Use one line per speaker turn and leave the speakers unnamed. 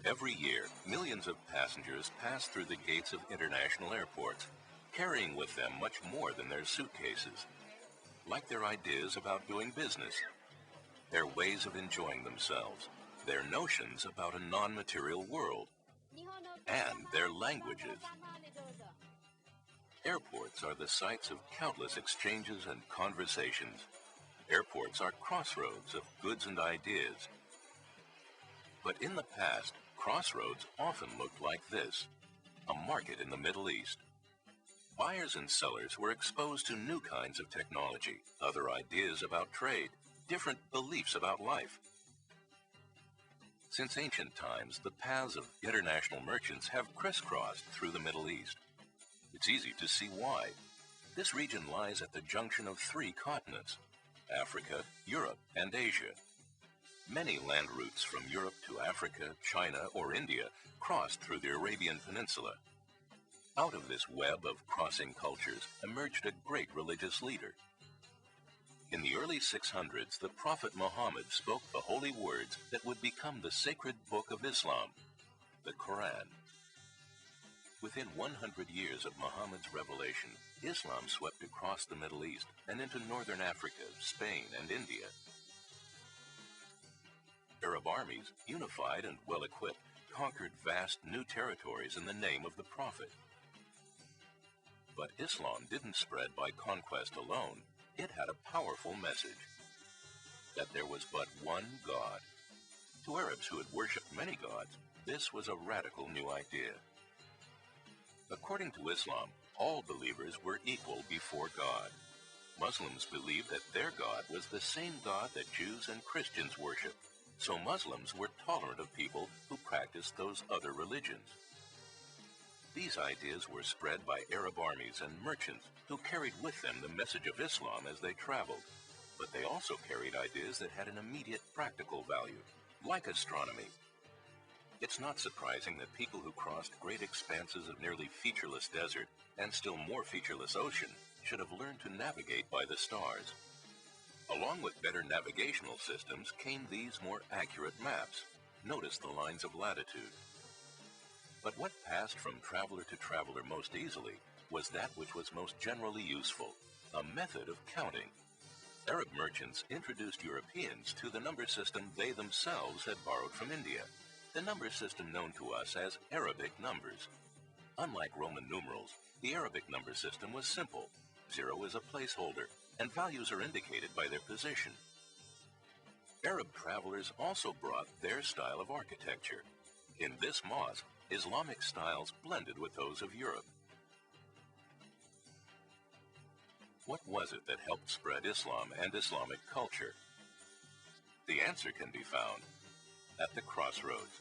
Every year, millions of passengers pass through the gates of international airports, carrying with them much more than their suitcases, like their ideas about doing business, their ways of enjoying themselves, their notions about a non-material world, and their languages. Airports are the sites of countless exchanges and conversations. Airports are crossroads of goods and ideas. But in the past, crossroads often looked like this: a market in the Middle East. Buyers and sellers were exposed to new kinds of technology, other ideas about trade, different beliefs about life. Since ancient times, the paths of international merchants have crisscrossed through the Middle East. It's easy to see why. This region lies at the junction of three continents: Africa, Europe, and Asia. Many land routes from Europe to Africa, China, or India crossed through the Arabian Peninsula. Out of this web of crossing cultures emerged a great religious leader. In the early 600s, the Prophet Muhammad spoke the holy words that would become the sacred book of Islam, the Quran. Within 100 years of Muhammad's revelation, Islam swept across the Middle East and into northern Africa, Spain, and India. Arab armies, unified and well-equipped, conquered vast new territories in the name of the Prophet. But Islam didn't spread by conquest alone. It had a powerful message: that there was but one God. To Arabs who had worshipped many gods, this was a radical new idea. According to Islam, all believers were equal before God. Muslims believed that their God was the same God that Jews and Christians worshiped, so Muslims were tolerant of people who practiced those other religions. These ideas were spread by Arab armies and merchants who carried with them the message of Islam as they traveled, but they also carried ideas that had an immediate practical value, like astronomy. It's not surprising that people who crossed great expanses of nearly featureless desert and still more featureless ocean should have learned to navigate by the stars. Along with better navigational systems came these more accurate maps. Notice the lines of latitude. But what passed from traveler to traveler most easily was that which was most generally useful: a method of counting. Arab merchants introduced Europeans to the number system they themselves had borrowed from India, the number system known to us as Arabic numbers. Unlike Roman numerals, the Arabic number system was simple. 0 is a placeholder, and values are indicated by their position. Arab travelers also brought their style of architecture. In this mosque, Islamic styles blended with those of Europe. What was it that helped spread Islam and Islamic culture? The answer can be found at the crossroads.